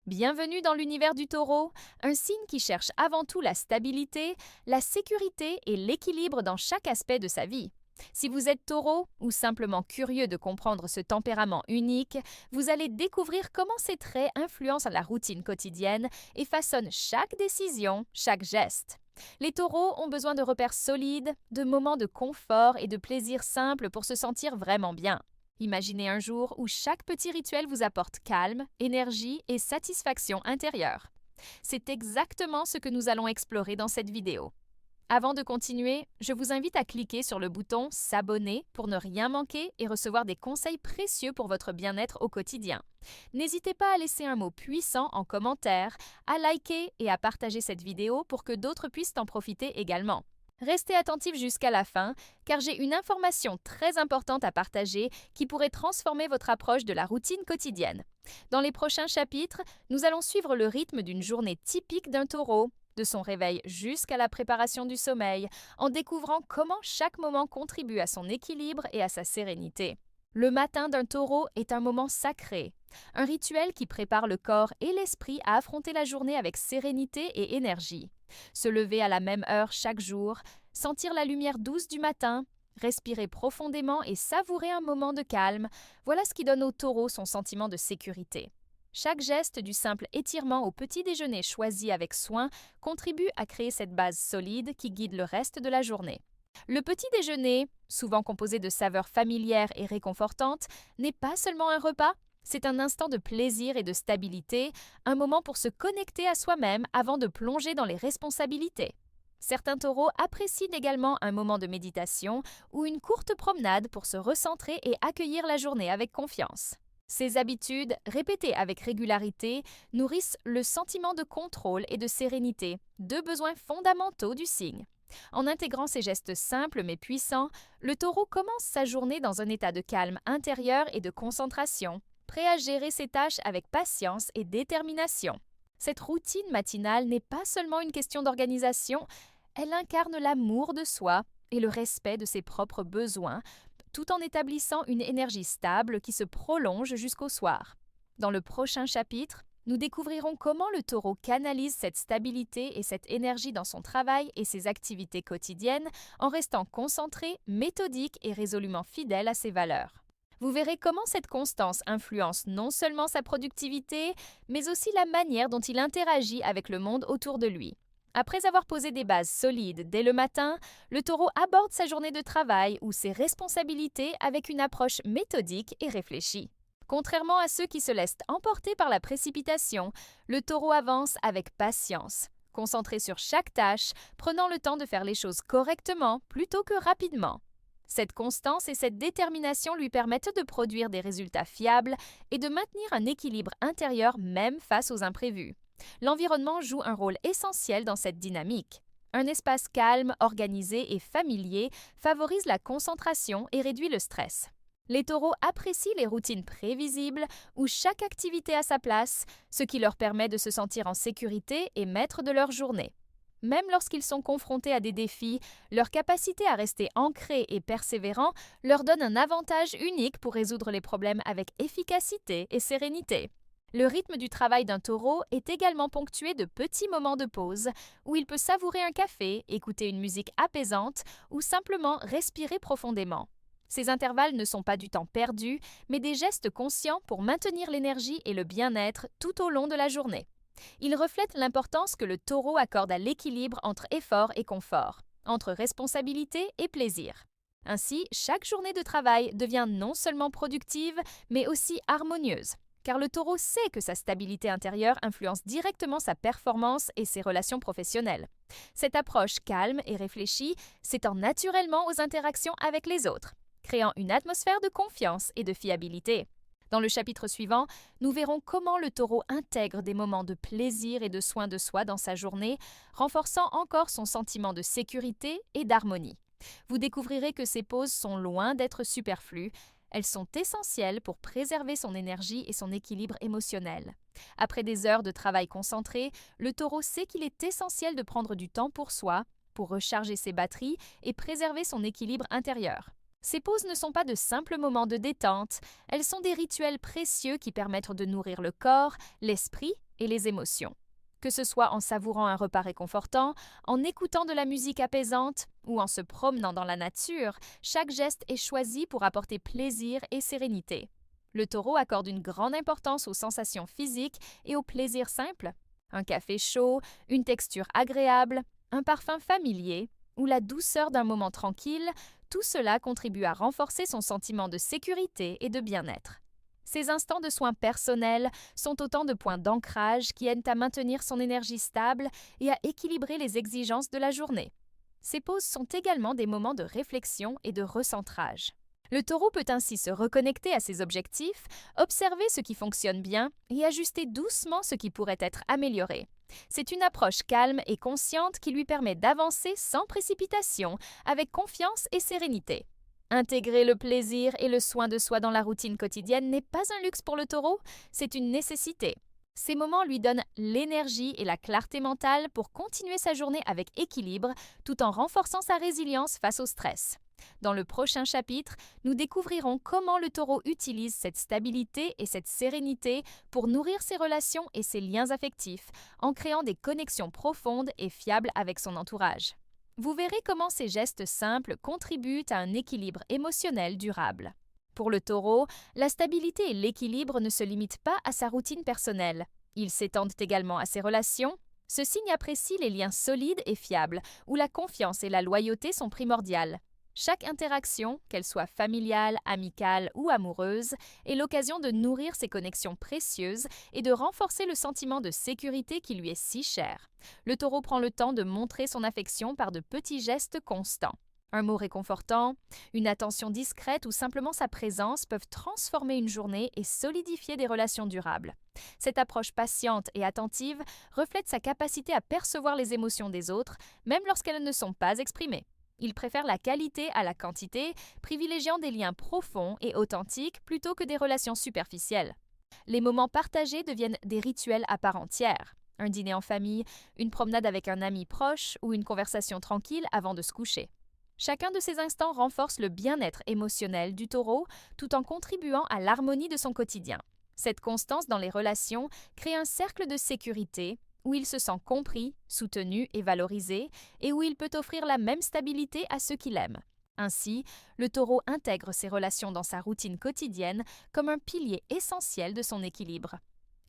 Bienvenue dans l'univers du taureau, un signe qui cherche avant tout la stabilité, la sécurité et l'équilibre dans chaque aspect de sa vie. Si vous êtes taureau ou simplement curieux de comprendre ce tempérament unique, vous allez découvrir comment ces traits influencent la routine quotidienne et façonnent chaque décision, chaque geste. Les taureaux ont besoin de repères solides, de moments de confort et de plaisir simples pour se sentir vraiment bien. Imaginez un jour où chaque petit rituel vous apporte calme, énergie et satisfaction intérieure. C'est exactement ce que nous allons explorer dans cette vidéo. Avant de continuer, je vous invite à cliquer sur le bouton S'abonner pour ne rien manquer et recevoir des conseils précieux pour votre bien-être au quotidien. N'hésitez pas à laisser un mot puissant en commentaire, à liker et à partager cette vidéo pour que d'autres puissent en profiter également. Restez attentifs jusqu'à la fin, car j'ai une information très importante à partager qui pourrait transformer votre approche de la routine quotidienne. Dans les prochains chapitres, nous allons suivre le rythme d'une journée typique d'un taureau, de son réveil jusqu'à la préparation du sommeil, en découvrant comment chaque moment contribue à son équilibre et à sa sérénité. Le matin d'un taureau est un moment sacré, un rituel qui prépare le corps et l'esprit à affronter la journée avec sérénité et énergie. Se lever à la même heure chaque jour, sentir la lumière douce du matin, respirer profondément et savourer un moment de calme, voilà ce qui donne au taureau son sentiment de sécurité. Chaque geste du simple étirement au petit déjeuner choisi avec soin contribue à créer cette base solide qui guide le reste de la journée. Le petit déjeuner, souvent composé de saveurs familières et réconfortantes, n'est pas seulement un repas, c'est un instant de plaisir et de stabilité, un moment pour se connecter à soi-même avant de plonger dans les responsabilités. Certains taureaux apprécient également un moment de méditation ou une courte promenade pour se recentrer et accueillir la journée avec confiance. Ces habitudes, répétées avec régularité, nourrissent le sentiment de contrôle et de sérénité, deux besoins fondamentaux du signe. En intégrant ces gestes simples mais puissants, le taureau commence sa journée dans un état de calme intérieur et de concentration, prêt à gérer ses tâches avec patience et détermination. Cette routine matinale n'est pas seulement une question d'organisation, elle incarne l'amour de soi et le respect de ses propres besoins, tout en établissant une énergie stable qui se prolonge jusqu'au soir. Dans le prochain chapitre, nous découvrirons comment le taureau canalise cette stabilité et cette énergie dans son travail et ses activités quotidiennes en restant concentré, méthodique et résolument fidèle à ses valeurs. Vous verrez comment cette constance influence non seulement sa productivité, mais aussi la manière dont il interagit avec le monde autour de lui. Après avoir posé des bases solides dès le matin, le taureau aborde sa journée de travail ou ses responsabilités avec une approche méthodique et réfléchie. Contrairement à ceux qui se laissent emporter par la précipitation, le taureau avance avec patience, concentré sur chaque tâche, prenant le temps de faire les choses correctement plutôt que rapidement. Cette constance et cette détermination lui permettent de produire des résultats fiables et de maintenir un équilibre intérieur même face aux imprévus. L'environnement joue un rôle essentiel dans cette dynamique. Un espace calme, organisé et familier favorise la concentration et réduit le stress. Les taureaux apprécient les routines prévisibles où chaque activité a sa place, ce qui leur permet de se sentir en sécurité et maîtres de leur journée. Même lorsqu'ils sont confrontés à des défis, leur capacité à rester ancrés et persévérants leur donne un avantage unique pour résoudre les problèmes avec efficacité et sérénité. Le rythme du travail d'un taureau est également ponctué de petits moments de pause où il peut savourer un café, écouter une musique apaisante ou simplement respirer profondément. Ces intervalles ne sont pas du temps perdu, mais des gestes conscients pour maintenir l'énergie et le bien-être tout au long de la journée. Ils reflètent l'importance que le taureau accorde à l'équilibre entre effort et confort, entre responsabilité et plaisir. Ainsi, chaque journée de travail devient non seulement productive, mais aussi harmonieuse, car le taureau sait que sa stabilité intérieure influence directement sa performance et ses relations professionnelles. Cette approche calme et réfléchie s'étend naturellement aux interactions avec les autres, créant une atmosphère de confiance et de fiabilité. Dans le chapitre suivant, nous verrons comment le taureau intègre des moments de plaisir et de soin de soi dans sa journée, renforçant encore son sentiment de sécurité et d'harmonie. Vous découvrirez que ces pauses sont loin d'être superflues, elles sont essentielles pour préserver son énergie et son équilibre émotionnel. Après des heures de travail concentré, le taureau sait qu'il est essentiel de prendre du temps pour soi, pour recharger ses batteries et préserver son équilibre intérieur. Ces pauses ne sont pas de simples moments de détente, elles sont des rituels précieux qui permettent de nourrir le corps, l'esprit et les émotions. Que ce soit en savourant un repas réconfortant, en écoutant de la musique apaisante ou en se promenant dans la nature, chaque geste est choisi pour apporter plaisir et sérénité. Le taureau accorde une grande importance aux sensations physiques et aux plaisirs simples. Un café chaud, une texture agréable, un parfum familier ou la douceur d'un moment tranquille, tout cela contribue à renforcer son sentiment de sécurité et de bien-être. Ces instants de soins personnels sont autant de points d'ancrage qui aident à maintenir son énergie stable et à équilibrer les exigences de la journée. Ces pauses sont également des moments de réflexion et de recentrage. Le taureau peut ainsi se reconnecter à ses objectifs, observer ce qui fonctionne bien et ajuster doucement ce qui pourrait être amélioré. C'est une approche calme et consciente qui lui permet d'avancer sans précipitation, avec confiance et sérénité. Intégrer le plaisir et le soin de soi dans la routine quotidienne n'est pas un luxe pour le taureau, c'est une nécessité. Ces moments lui donnent l'énergie et la clarté mentale pour continuer sa journée avec équilibre, tout en renforçant sa résilience face au stress. Dans le prochain chapitre, nous découvrirons comment le taureau utilise cette stabilité et cette sérénité pour nourrir ses relations et ses liens affectifs, en créant des connexions profondes et fiables avec son entourage. Vous verrez comment ces gestes simples contribuent à un équilibre émotionnel durable. Pour le taureau, la stabilité et l'équilibre ne se limitent pas à sa routine personnelle. Ils s'étendent également à ses relations. Ce signe apprécie les liens solides et fiables, où la confiance et la loyauté sont primordiales. Chaque interaction, qu'elle soit familiale, amicale ou amoureuse, est l'occasion de nourrir ces connexions précieuses et de renforcer le sentiment de sécurité qui lui est si cher. Le taureau prend le temps de montrer son affection par de petits gestes constants. Un mot réconfortant, une attention discrète ou simplement sa présence peuvent transformer une journée et solidifier des relations durables. Cette approche patiente et attentive reflète sa capacité à percevoir les émotions des autres, même lorsqu'elles ne sont pas exprimées. Il préfère la qualité à la quantité, privilégiant des liens profonds et authentiques plutôt que des relations superficielles. Les moments partagés deviennent des rituels à part entière. Un dîner en famille, une promenade avec un ami proche ou une conversation tranquille avant de se coucher. Chacun de ces instants renforce le bien-être émotionnel du taureau tout en contribuant à l'harmonie de son quotidien. Cette constance dans les relations crée un cercle de sécurité où il se sent compris, soutenu et valorisé, et où il peut offrir la même stabilité à ceux qui l'aiment. Ainsi, le taureau intègre ses relations dans sa routine quotidienne comme un pilier essentiel de son équilibre.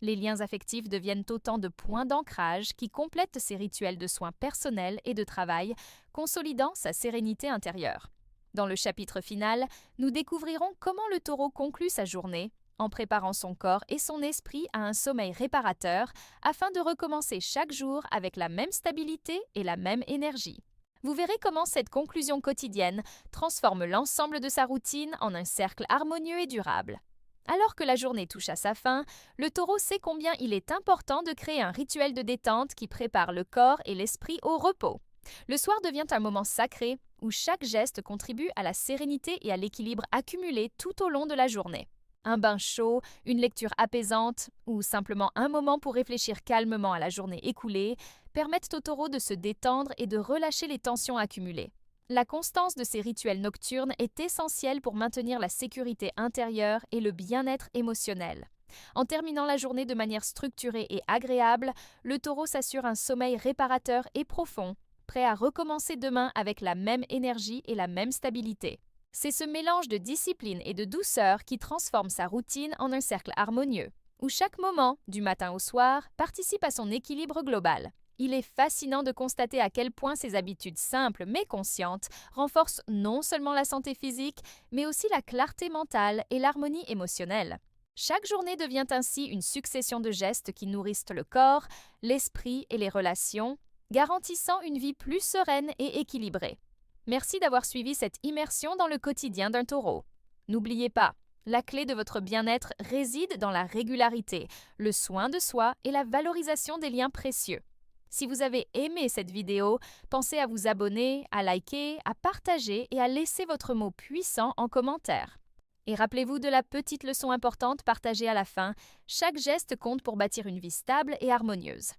Les liens affectifs deviennent autant de points d'ancrage qui complètent ses rituels de soins personnels et de travail, consolidant sa sérénité intérieure. Dans le chapitre final, nous découvrirons comment le taureau conclut sa journée, en préparant son corps et son esprit à un sommeil réparateur afin de recommencer chaque jour avec la même stabilité et la même énergie. Vous verrez comment cette conclusion quotidienne transforme l'ensemble de sa routine en un cercle harmonieux et durable. Alors que la journée touche à sa fin, le taureau sait combien il est important de créer un rituel de détente qui prépare le corps et l'esprit au repos. Le soir devient un moment sacré où chaque geste contribue à la sérénité et à l'équilibre accumulé tout au long de la journée. Un bain chaud, une lecture apaisante ou simplement un moment pour réfléchir calmement à la journée écoulée permettent au taureau de se détendre et de relâcher les tensions accumulées. La constance de ces rituels nocturnes est essentielle pour maintenir la sécurité intérieure et le bien-être émotionnel. En terminant la journée de manière structurée et agréable, le taureau s'assure un sommeil réparateur et profond, prêt à recommencer demain avec la même énergie et la même stabilité. C'est ce mélange de discipline et de douceur qui transforme sa routine en un cercle harmonieux, où chaque moment, du matin au soir, participe à son équilibre global. Il est fascinant de constater à quel point ces habitudes simples mais conscientes renforcent non seulement la santé physique, mais aussi la clarté mentale et l'harmonie émotionnelle. Chaque journée devient ainsi une succession de gestes qui nourrissent le corps, l'esprit et les relations, garantissant une vie plus sereine et équilibrée. Merci d'avoir suivi cette immersion dans le quotidien d'un taureau. N'oubliez pas, la clé de votre bien-être réside dans la régularité, le soin de soi et la valorisation des liens précieux. Si vous avez aimé cette vidéo, pensez à vous abonner, à liker, à partager et à laisser votre mot puissant en commentaire. Et rappelez-vous de la petite leçon importante partagée à la fin, chaque geste compte pour bâtir une vie stable et harmonieuse.